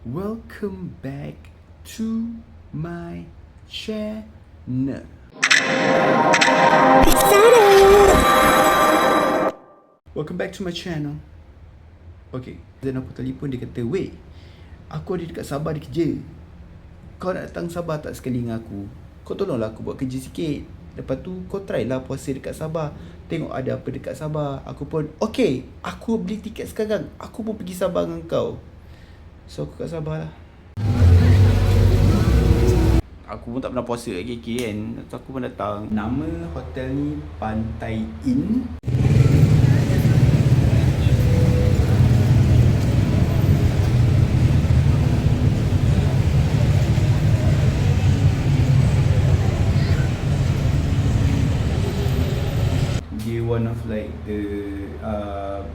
Welcome back to my channel. Welcome back to my channel. Okay, dan aku telefon, dia kata, "Weh, aku ada dekat Sabah, ada kerja. Kau nak datang Sabah tak sekali dengan aku? Kau tolonglah aku buat kerja sikit. Lepas tu kau try lah puasa dekat Sabah. Tengok ada apa dekat Sabah." Aku pun, "Okay, aku beli tiket sekarang. Aku pun pergi Sabah dengan kau." So aku kat Sabah lah. Aku pun tak pernah puasa kat KK kan. So aku pun datang. Nama hotel ni Pantai Inn. Dia one of like the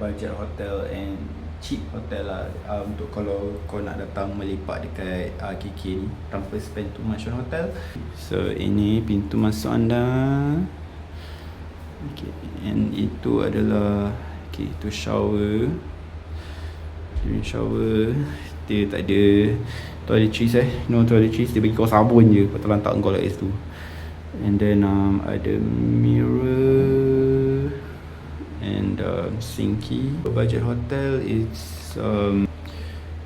budget hotel and cheap hotel lah, untuk kalau kau nak datang melepak dekat KK ni tanpa spend too much on hotel. So ini pintu masuk anda. Okay, and itu adalah itu shower. During shower dia tak ada toiletries no toiletries. Dia bagi kau sabun je, lepas tu lantak kau kat situ. And then ada mirror and sinky. For budget hotel, it's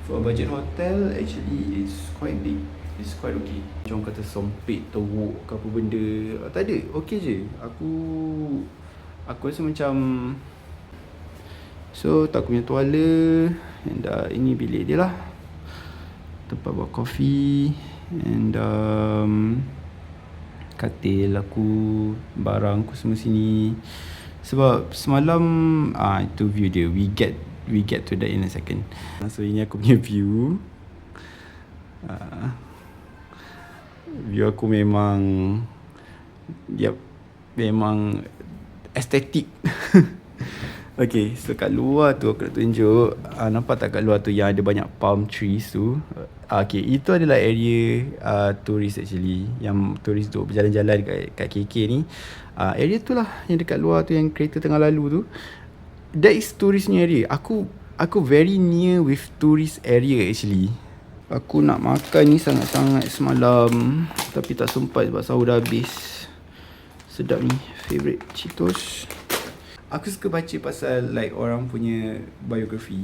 for budget hotel actually it's quite big. It's quite okay. Macam kata sempit, teruk ke apa benda, tak ada, okay je. Aku rasa macam, so tak punya tuala. And ini bilik dia lah, tempat buat kopi. And katil aku, barang aku semua sini. Sebab semalam itu view dia. We get to that in a second. So ini aku punya view. View aku memang memang estetik. Okay, so kat luar tu aku nak tunjuk. Nampak tak kat luar tu yang ada banyak palm trees tu? Okay, itu adalah area tourist actually. Yang tourist tu berjalan-jalan kat KK ni. Area tu lah yang dekat luar tu, yang kereta tengah lalu tu. That is touristnya area. Aku very near with tourist area actually. Aku nak makan ni sangat-sangat semalam, tapi tak sempat sebab sahur dah habis. Sedap ni, favourite Cheetos. Aku suka baca pasal like orang punya biografi.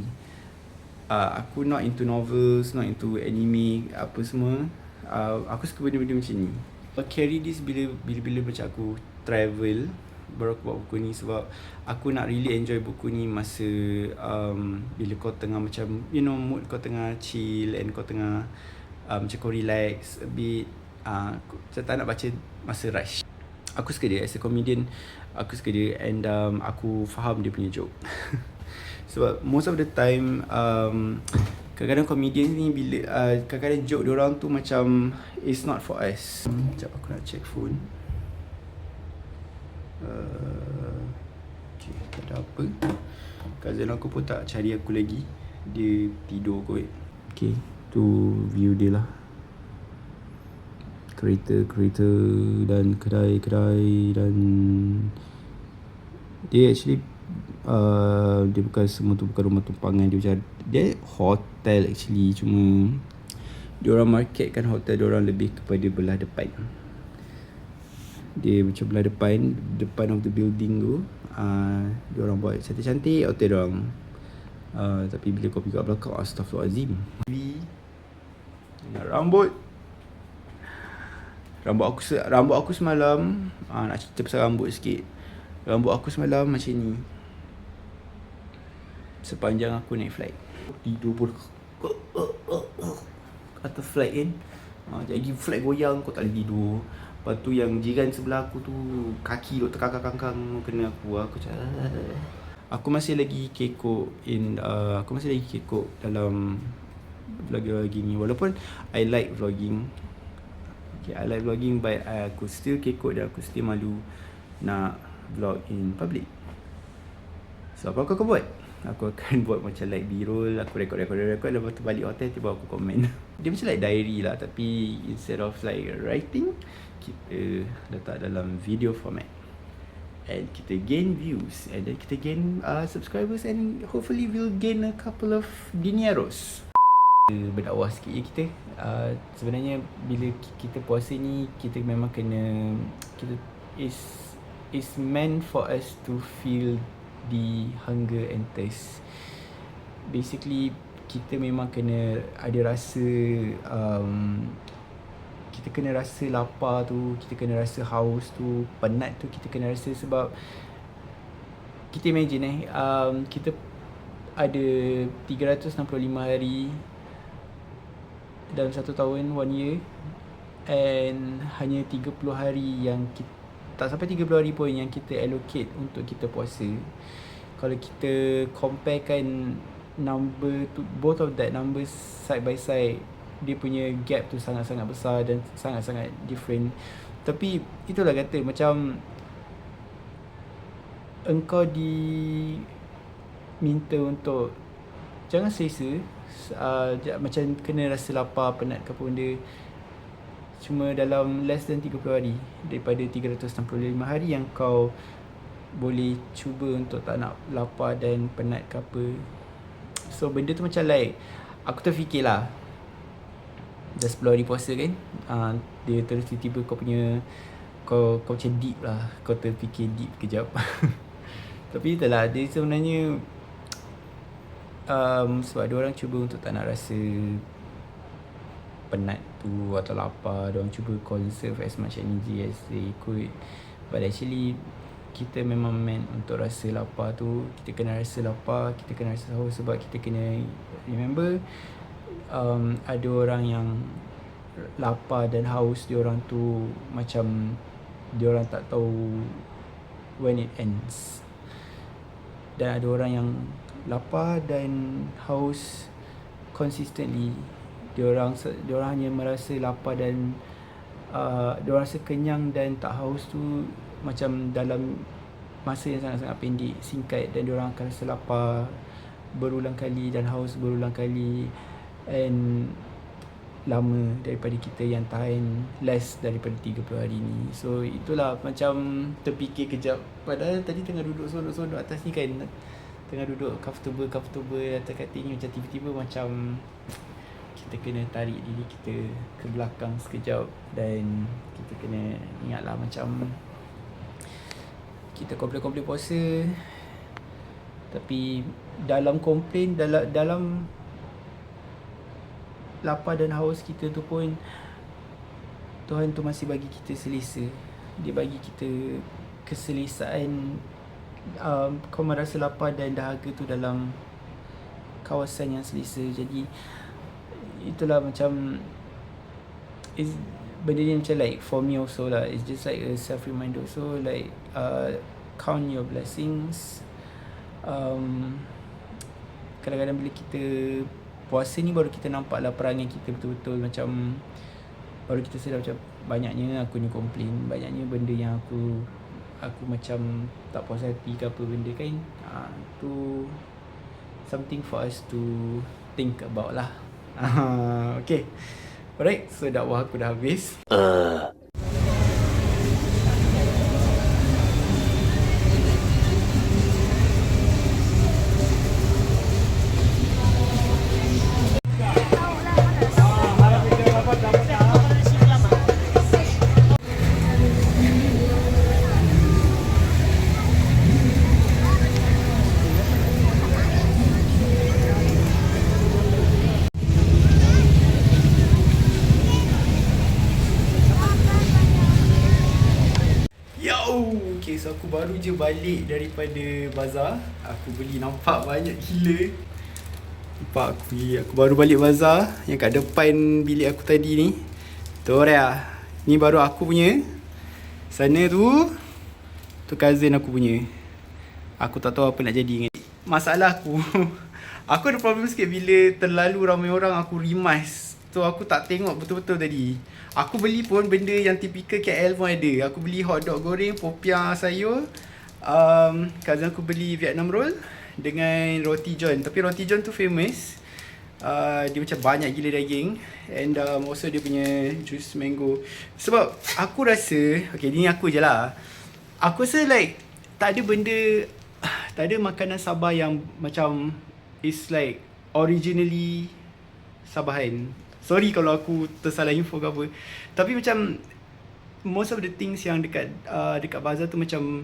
Aku not into novels, not into anime, apa semua. Aku suka benda-benda macam ni. I carry this bila macam aku travel, baru aku buat buku ni. Sebab aku nak really enjoy buku ni masa bila kau tengah macam, mood kau tengah chill and kau tengah macam kau relax a bit. Saya tak nak baca masa rush. Aku suka dia as a comedian. Aku suka dia, and aku faham dia punya joke. Sebab most of the time kadang-kadang comedian ni bila kadang-kadang joke diorang tu macam it's not for us. Sekejap aku nak check phone. Okay, tak ada apa. Cousin aku pun tak cari aku lagi. Dia tidur kot. Okay, tu view dia lah. Kereta dan kedai-kedai. Dan dia actually dia bukan semua tu, bukan rumah tumpangan. Dia hotel actually. Cuma diorang marketkan hotel diorang lebih kepada belah depan. Dia macam belah depan of the building tu. Diorang buat cantik-cantik hotel diorang. Tapi bila kau pergi kat belakang, astaghfirullahalazim. Rambut aku semalam, nak cerita pasal rambut sikit. Rambut aku semalam macam ni sepanjang aku naik flight. Tidur pun atas flight kan. Jadi flight goyang, kau tak boleh tidur. Lepas tu yang jiran sebelah aku tu, kaki duk terkangkang-kangkang kena aku. Aku masih lagi kekok dalam vlog ni. Walaupun I like vlogging. Okay, I like vlogging, but aku still kekok dan aku still malu nak vlog in public. So apa aku akan buat? Aku akan buat macam like B-roll. Aku record. Lepas tu balik hotel, tiba aku komen. Dia macam like diary lah, tapi instead of like writing, kita letak dalam video format. And kita gain views, and then kita gain subscribers, and hopefully we'll gain a couple of dineros. berdakwah sikit ya kita. Sebenarnya bila kita puasa ni, kita memang kena, kita is meant for us to feel the hunger and thirst. Basically kita memang kena ada rasa, kita kena rasa lapar tu, kita kena rasa haus tu, penat tu kita kena rasa. Sebab kita imagine kita ada 365 hari dalam satu tahun, 1 year, and hanya 30 hari yang kita, tak sampai 30 hari pun yang kita allocate untuk kita puasa. Kalau kita comparekan number tu, both of that numbers side by side, dia punya gap tu sangat-sangat besar dan sangat-sangat different. Tapi itulah kata, macam engkau diminta untuk jangan selesa, macam kena rasa lapar, penat ke apa benda, cuma dalam less than 30 hari daripada 365 hari yang kau boleh cuba untuk tak nak lapar dan penat ke apa. So benda tu macam like, aku terfikir lah, dah 10 hari puasa kan, dia terus tiba-tiba kau punya, kau macam deep lah, kau terfikir deep kejap. Tapi itulah, dia sebenarnya sebab ada orang cuba untuk tak nak rasa penat tu atau lapar, diorang cuba conserve as much energy as they could. But actually kita memang meant untuk rasa lapar tu. Kita kena rasa lapar, kita kena rasa haus. Sebab kita kena remember, ada orang yang lapar dan haus, diorang tu macam diorang tak tahu when it ends. Dan ada orang yang lapar dan haus consistently. Diorang hanya merasa lapar dan diorang rasa kenyang dan tak haus tu macam dalam masa yang sangat-sangat pendek, singkat. Dan diorang akan rasa lapar berulang kali dan haus berulang kali, and lama daripada kita yang tahan less daripada 30 hari ni. So itulah, macam terfikir kejap, padahal tadi tengah duduk sondok-sondok atas ni kan, tengah duduk comfortable atas katil ni, macam tiba-tiba macam kita kena tarik diri kita ke belakang sekejap. Dan kita kena ingatlah, macam kita komplain puasa, tapi dalam komplain, dalam lapar dan haus kita tu pun, Tuhan tu masih bagi kita selesa. Dia bagi kita keselesaan. Kau merasa lapar dan dahaga tu dalam kawasan yang selesa. Jadi itulah, macam benda ni macam like for me also lah, it's just like a self reminder. So like count your blessings. Kadang-kadang bila kita puasa ni, baru kita nampak lah perangai kita betul-betul. Macam baru kita sedar macam banyaknya aku ni komplain, banyaknya benda yang aku macam tak puas hati ke apa benda kan. Tu something for us to think about lah. Okay, alright, so dakwah aku dah habis. Okay, so aku baru je balik daripada bazar. Aku beli nampak banyak gila. Nampak aku baru balik bazar yang kat depan bilik aku tadi ni. Tu Raya. Ni baru aku punya. Sana tu cousin aku punya. Aku tak tahu apa nak jadi dengan. Masalah aku aku ada problem sikit bila terlalu ramai orang, aku rimas. So aku tak tengok betul-betul tadi. Aku beli pun benda yang typical KL pun ada. Aku beli hotdog goreng, popiah sayur. Cousin aku beli Vietnam roll dengan roti john. Tapi roti john tu famous. Dia macam banyak gila daging. And also dia punya juice mango. Sebab aku rasa, okay ni aku je lah, aku rasa like tak ada benda, tak ada makanan Sabah yang macam is like originally Sabahan. Sorry kalau aku tersalah info ke apa. Tapi macam most of the things yang dekat bazar tu macam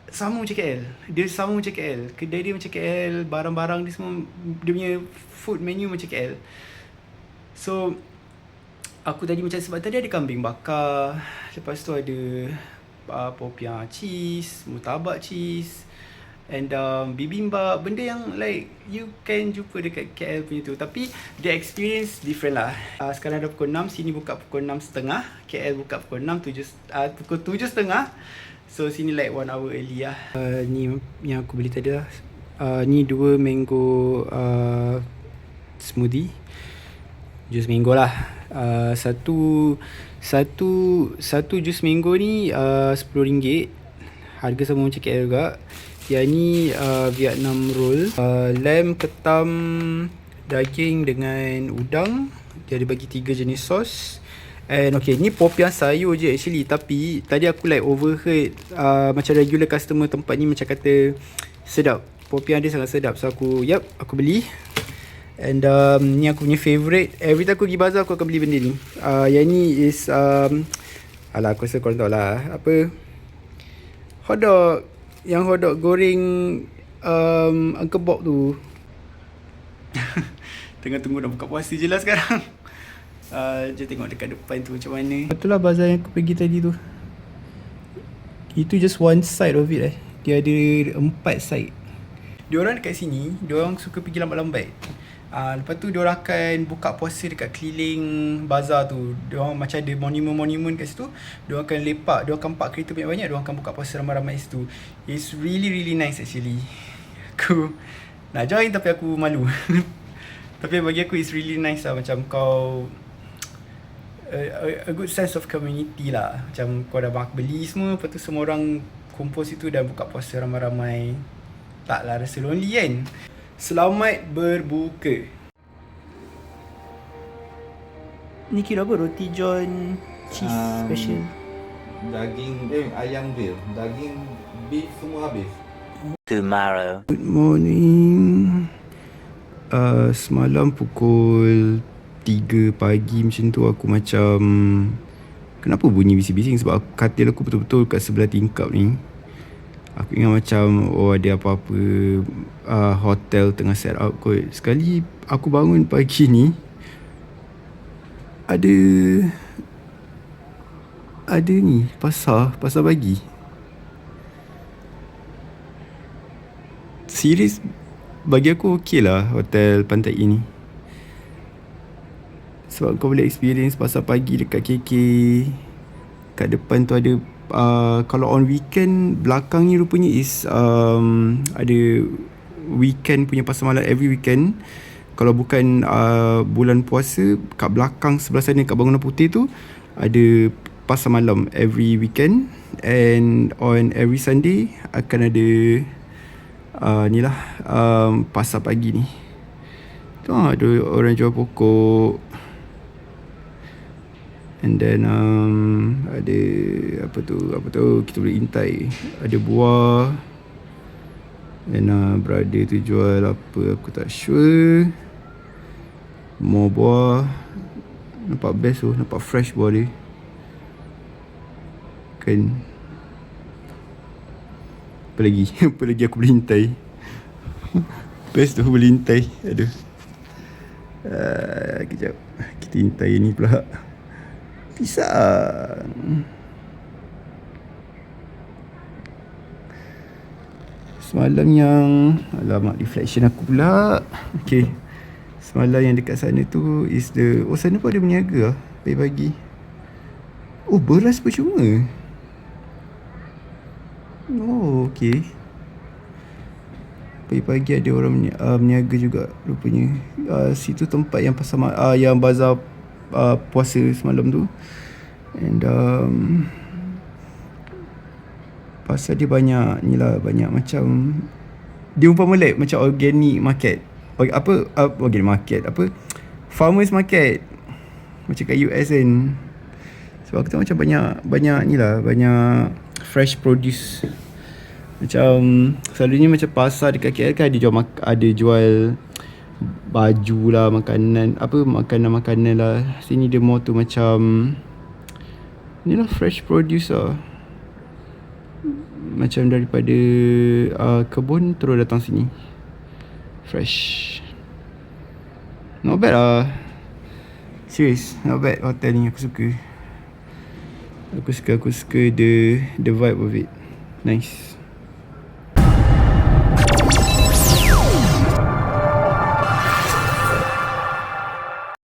sama macam KL. Dia sama macam KL. Kedai dia macam KL, barang-barang dia semua, dia punya food menu macam KL. So aku tadi macam sebab tadi ada kambing bakar, lepas tu ada popiah cheese, murtabak cheese, and bibimbap, benda yang like you can jumpa dekat KL punya tu. Tapi the experience different lah. Sekarang dah pukul 6, sini buka pukul 6.30, KL buka pukul pukul 7.30. So sini like 1 hour early lah. Ni yang aku beli tadi lah. Ni 2 mango smoothie, jus mango lah. Satu jus mango ni RM10. Harga sama macam KL juga. Yang ni Vietnam roll, lamb, ketam, daging dengan udang. Dia ada bagi 3 jenis sos. And okay, ni popiah sayur je actually. Tapi tadi aku like overheard macam regular customer tempat ni macam kata sedap, popiah dia sangat sedap. So aku beli. And ni aku punya favourite. Every time aku pergi bazar aku akan beli benda ni. Yang ni is alah, aku rasa korang tahu lah apa, hotdog. Yang hotdog goreng Uncle Bob tu. Tengah tunggu nak buka puasa je lah sekarang. Jom tengok dekat depan tu macam mana. Itulah bazar yang aku pergi tadi tu. Itu just one side of it Dia ada 4 side. Diorang dekat sini, diorang suka pergi lambat-lambat. Lepas tu diorang akan buka puasa dekat keliling bazar tu. Diorang macam ada monumen-monumen kat situ. Diorang akan lepak, diorang akan park kereta banyak-banyak, diorang akan buka puasa ramai-ramai situ. It's really really nice actually. Aku nak join tapi aku malu. Tapi bagi aku it's really nice lah. Macam kau a good sense of community lah. Macam kau dah beli semua, lepas tu semua orang kumpul situ dan buka puasa ramai-ramai. Taklah rasa lonely kan. Selamat berbuka. Ni kira apa? Roti john cheese special. Daging ayam grill, daging beef semua habis. Tomorrow. Good morning. Semalam pukul 3 pagi macam tu aku macam, kenapa bunyi bising-bising? Sebab katil aku betul-betul kat sebelah tingkap ni. Aku ingat macam ada apa-apa hotel tengah set up kot. Sekali aku bangun pagi ni, ada ni pasar pagi. Serius, bagi aku okey lah hotel Pantai ini. Sebab kau boleh experience pasar pagi dekat KK. Kat depan tu ada kalau on weekend, belakang ni rupanya is ada weekend punya pasar malam every weekend. Kalau bukan bulan puasa, kat belakang sebelah sana kat Bangunan Putih tu ada pasar malam every weekend. And on every Sunday akan ada ni lah pasar pagi ni. Tu ada orang jual pokok. And then ada apa tu kita boleh intai. Ada buah. And brother tu jual apa aku tak sure. More buah. Nampak best tu, nampak fresh buah dia. Kan. Apa lagi? Apa lagi aku boleh intai? Best tu boleh intai. Aduh. Kejap. Kita intai ni pula. Pisang. Semalam yang, alamak, reflection aku pula. Okay, semalam yang dekat sana tu is the, sana pun ada berniaga lah pagi-pagi. Beras percuma. Okay. Pagi-pagi ada orang berniaga juga rupanya. Situ tempat yang pasar yang bazar puasa semalam tu. And pasal dia banyak ni lah, banyak macam, dia umpama like macam organic market. Organic market apa, farmers market macam kat US kan. Sebab aku tengok macam banyak ni lah, banyak fresh produce. Macam selalunya macam pasar dekat KL kan ada jual baju lah, makanan, apa, makanan-makanan lah. Sini dia more tu macam ni lah, fresh produce lah. Macam daripada kebun terus datang sini. Fresh. Not bad lah. Serious, not bad hotel ni. Aku suka. Aku suka the vibe of it. Nice.